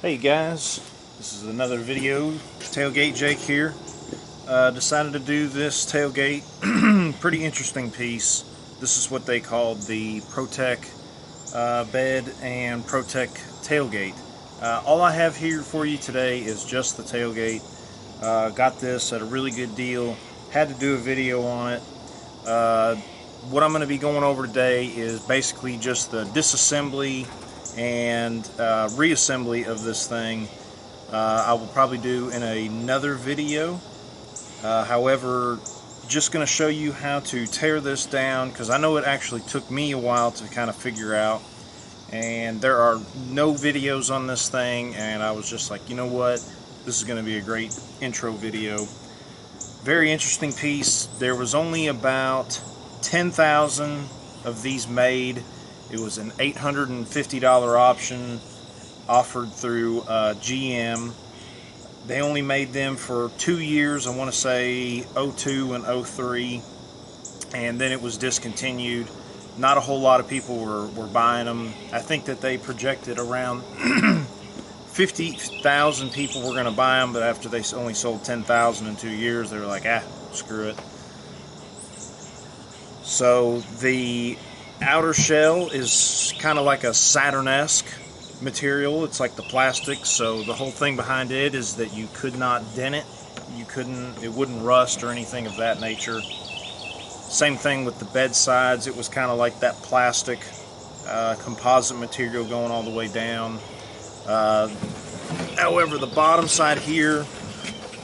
Hey guys, this is another video. Tailgate Jake here. Decided to do this tailgate. Pretty interesting piece. This is what they called the Protec bed and Protec tailgate. All I have here for you today is just the tailgate. Got this at a really good deal. Had to do a video on it. What I'm going to be going over today is basically just the disassembly and reassembly of this thing. I will probably do in another video. However, just going to show you how to tear this down, because I know it actually took me a while to kind of figure out, and there are no videos on this thing, and I was just like, you know what, this is going to be a great intro video. Very interesting piece. There was only about 10,000 of these made. It was an $850 option offered through GM. They only made them for 2 years, I want to say 02 and 03, and then it was discontinued. Not a whole lot of people were buying them. I think that they projected around 50,000 people were going to buy them, but after they only sold 10,000 in 2 years, they were like, screw it. So the outer shell is kind of like a Saturn-esque material. It's like the plastic, so the whole thing behind it is that you could not dent it. It wouldn't rust or anything of that nature. Same thing with the bed sides. It was kind of like that plastic composite material going all the way down. However, the bottom side here,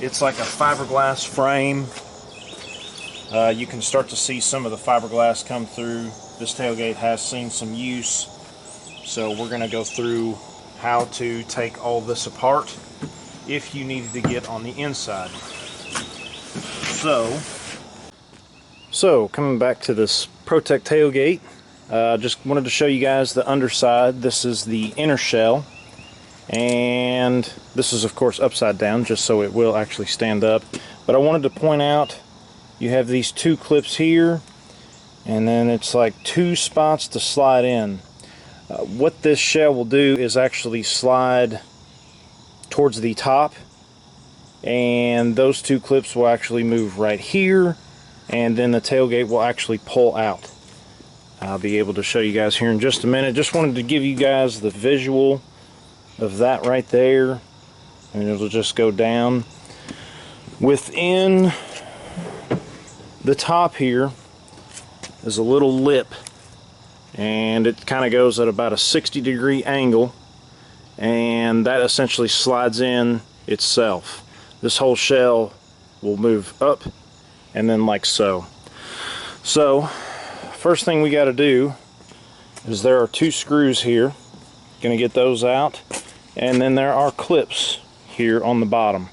it's like a fiberglass frame. You can start to see some of the fiberglass come through. This tailgate has seen some use, so we're going to go through how to take all this apart if you needed to get on the inside. So coming back to this Protec tailgate, just wanted to show you guys the underside. This is the inner shell, and this is of course upside down just so it will actually stand up. But I wanted to point out, you have these two clips here, and then it's like two spots to slide in. What this shell will do is actually slide towards the top, and those two clips will actually move right here, and then the tailgate will actually pull out. I'll be able to show you guys here in just a minute. Just wanted to give you guys the visual of that right there, and it'll just go down. Within the top here is a little lip, and it kind of goes at about a 60-degree angle, and that essentially slides in itself. This whole shell will move up and then like so. So first thing we got to do is, there are two screws here. Gonna get those out, and then there are clips here on the bottom.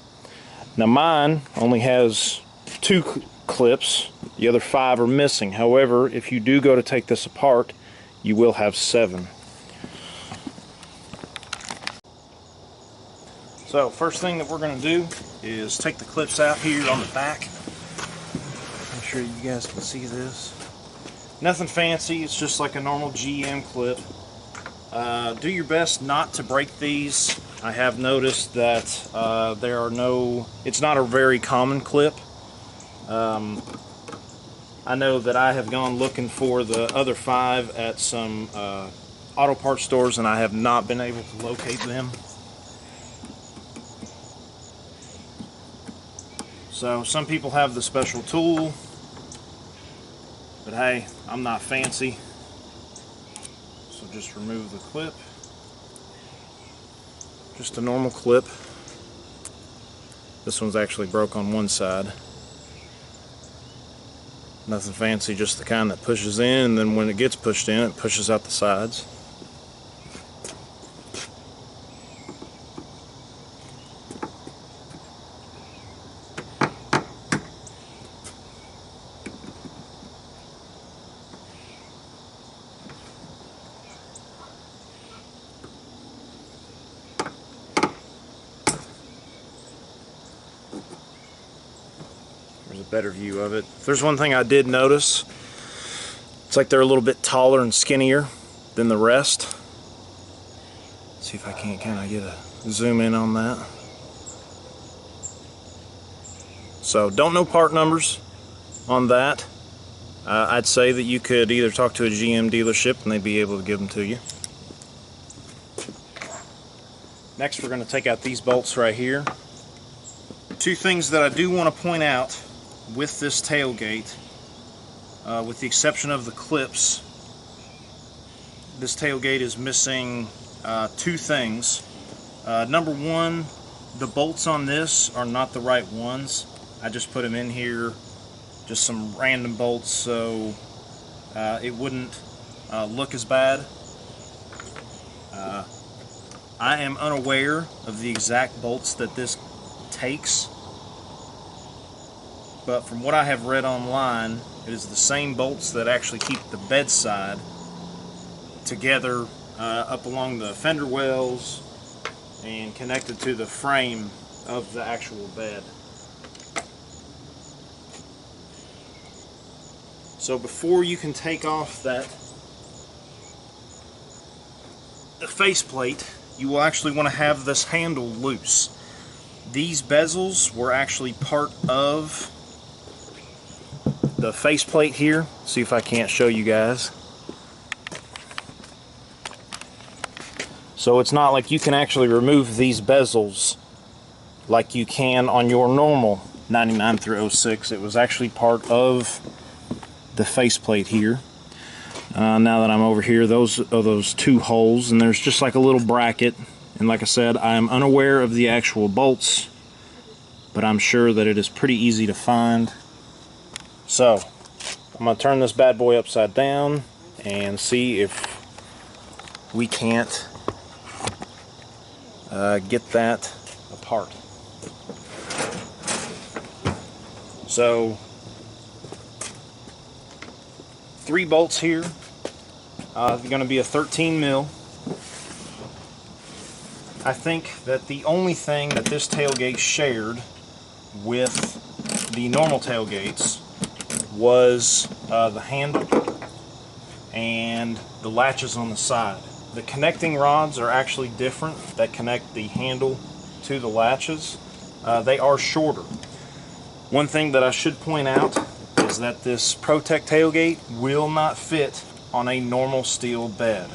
Now mine only has two clips, the other 5 are missing. However, if you do go to take this apart, you will have 7. So first thing that we're going to do is take the clips out here on the back. I'm sure you guys can see this. Nothing fancy, it's just like a normal GM clip. Do your best not to break these. I have noticed that it's not a very common clip. I know that I have gone looking for the other 5 at some auto parts stores, and I have not been able to locate them. So some people have the special tool, but hey, I'm not fancy. So just remove the clip. Just a normal clip. This one's actually broke on one side. Nothing fancy, just the kind that pushes in, and then when it gets pushed in, it pushes out the sides. There's a better view of it. If there's one thing I did notice, it's like they're a little bit taller and skinnier than the rest. See if I can't kind of get a zoom in on that. So don't know part numbers on that. I'd say that you could either talk to a GM dealership and they'd be able to give them to you. Next, we're going to take out these bolts right here. Two things that I do want to point out with this tailgate, with the exception of the clips, this tailgate is missing two things. Number one, the bolts on this are not the right ones. I just put them in here, just some random bolts, so it wouldn't look as bad. I am unaware of the exact bolts that this takes, but from what I have read online, it is the same bolts that actually keep the bedside together up along the fender wells and connected to the frame of the actual bed. So before you can take off the faceplate, you will actually want to have this handle loose. These bezels were actually part of the faceplate here. See if I can't show you guys. So it's not like you can actually remove these bezels like you can on your normal 99 through 06. It was actually part of the faceplate here. Now that I'm over here, those are those two holes, and there's just like a little bracket. And like I said, I am unaware of the actual bolts, but I'm sure that it is pretty easy to find. So I'm going to turn this bad boy upside down and see if we can't get that apart. So 3 bolts here. They're going to be a 13 mil. I think that the only thing that this tailgate shared with the normal tailgates was the handle and the latches on the side. The connecting rods are actually different that connect the handle to the latches. They are shorter. One thing that I should point out is that this Protec tailgate will not fit on a normal steel bed.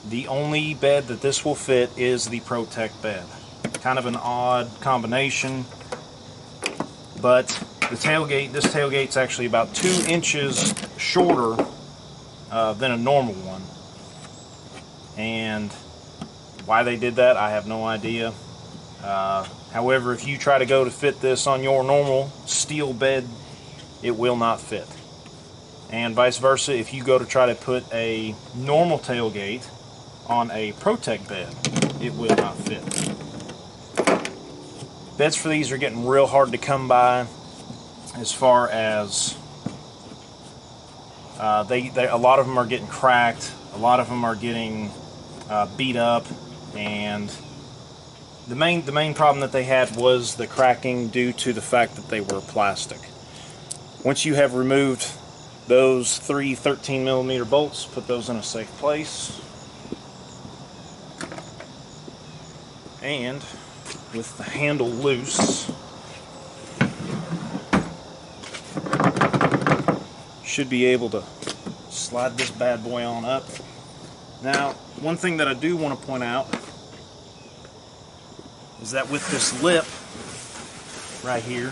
The only bed that this will fit is the Protec bed. Kind of an odd combination, but this tailgate's actually about 2 inches shorter than a normal one. And why they did that, I have no idea. However, if you try to go to fit this on your normal steel bed, it will not fit. And vice versa, if you go to try to put a normal tailgate on a Protec bed, it will not fit. Beds for these are getting real hard to come by, as far as a lot of them are getting cracked, a lot of them are getting beat up, and the main problem that they had was the cracking due to the fact that they were plastic. Once you have removed those 3 13mm bolts, put those in a safe place, and with the handle loose, should be able to slide this bad boy on up. Now, one thing that I do want to point out is that with this lip right here,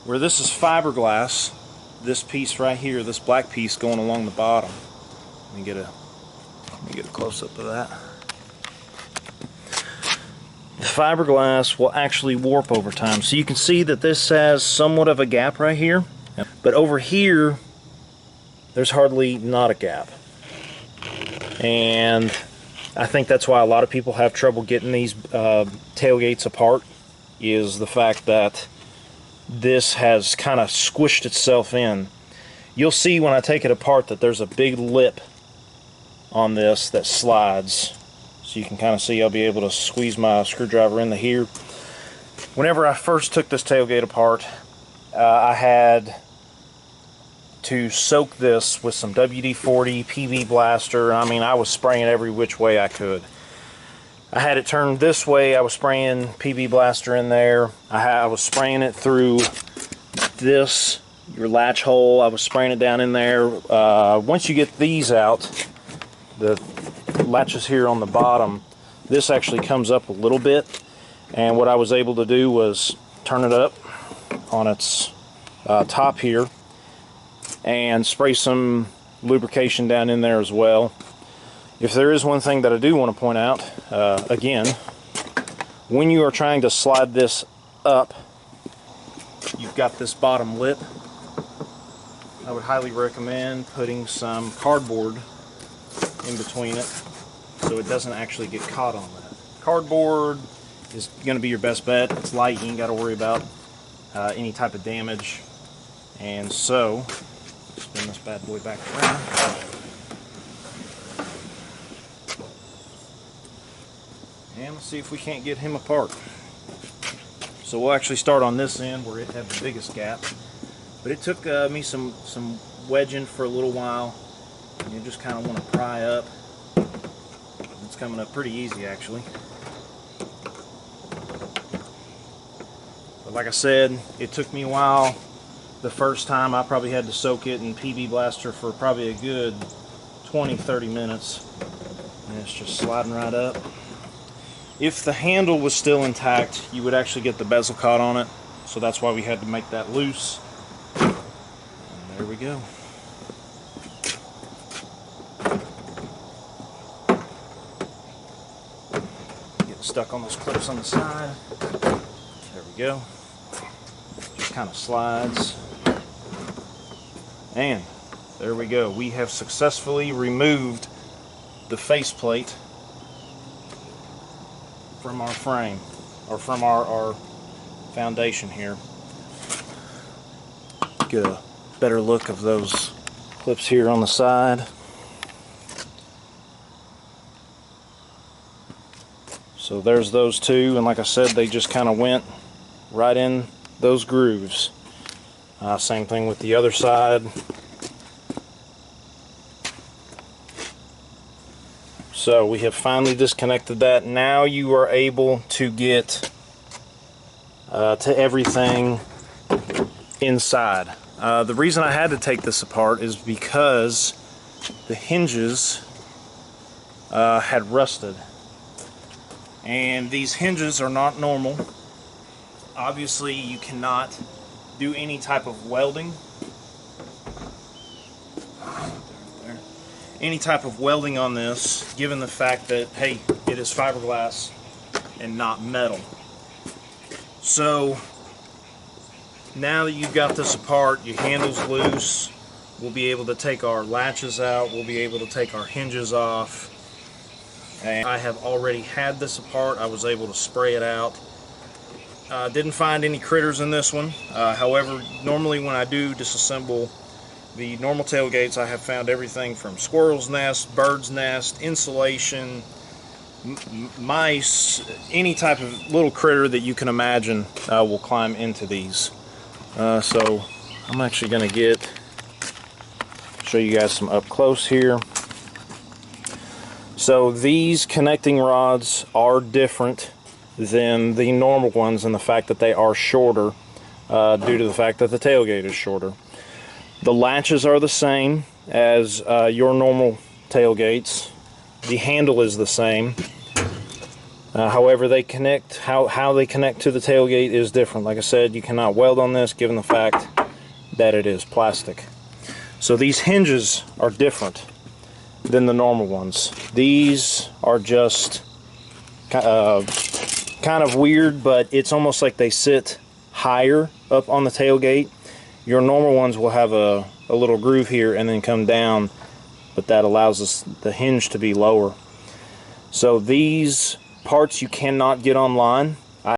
where this is fiberglass, this piece right here, this black piece going along the bottom. Let me get a close-up of that. The fiberglass will actually warp over time. So you can see that this has somewhat of a gap right here, but over here there's hardly not a gap. And I think that's why a lot of people have trouble getting these tailgates apart, is the fact that this has kind of squished itself in. You'll see when I take it apart that there's a big lip on this that slides. So you can kind of see, I'll be able to squeeze my screwdriver into here. Whenever I first took this tailgate apart, I had to soak this with some WD-40, PB Blaster. I mean, I was spraying every which way I could. I had it turned this way. I was spraying PB Blaster in there. I was spraying it through this, your latch hole. I was spraying it down in there. Once you get these out, the latches here on the bottom, this actually comes up a little bit. And what I was able to do was turn it up on its top here and spray some lubrication down in there as well. If there is one thing that I do want to point out, again, when you are trying to slide this up, you've got this bottom lip. I would highly recommend putting some cardboard in between it so it doesn't actually get caught on that. Cardboard is going to be your best bet. It's light, you ain't got to worry about any type of damage. And so, spin this bad boy back around. And let's see if we can't get him apart. So we'll actually start on this end where it had the biggest gap. But it took me some wedging for a little while. And you just kind of want to pry up. It's coming up pretty easy actually. But like I said, it took me a while. The first time I probably had to soak it in PB Blaster for probably a good 20-30 minutes. And it's just sliding right up. If the handle was still intact, you would actually get the bezel caught on it. So that's why we had to make that loose. And there we go. Get stuck on those clips on the side. There we go. Just kind of slides. And there we go. We have successfully removed the faceplate from our frame, or from our foundation here. Get a better look of those clips here on the side. So there's those two, and like I said, they just kind of went right in those grooves. Same thing with the other side. So we have finally disconnected that. Now you are able to get to everything inside. The reason I had to take this apart is because the hinges had rusted. And these hinges are not normal. Obviously you cannot do any type of welding. Any type of welding on this, given the fact that, hey, it is fiberglass and not metal. So now that you've got this apart, your handle's loose, we'll be able to take our latches out, we'll be able to take our hinges off. And I have already had this apart. I was able to spray it out. Didn't find any critters in this one. However, normally when I do disassemble the normal tailgates, I have found everything from squirrel's nest, bird's nest, insulation, mice, any type of little critter that you can imagine will climb into these. So I'm actually going to show you guys some up close here. So these connecting rods are different than the normal ones in the fact that they are shorter due to the fact that the tailgate is shorter. The latches are the same as your normal tailgates. The handle is the same. However, they connect, how they connect to the tailgate is different. Like I said, you cannot weld on this given the fact that it is plastic. So these hinges are different than the normal ones. These are just kind of weird, but it's almost like they sit higher up on the tailgate. Your normal ones will have a little groove here and then come down, but that allows the hinge to be lower. So these parts you cannot get online.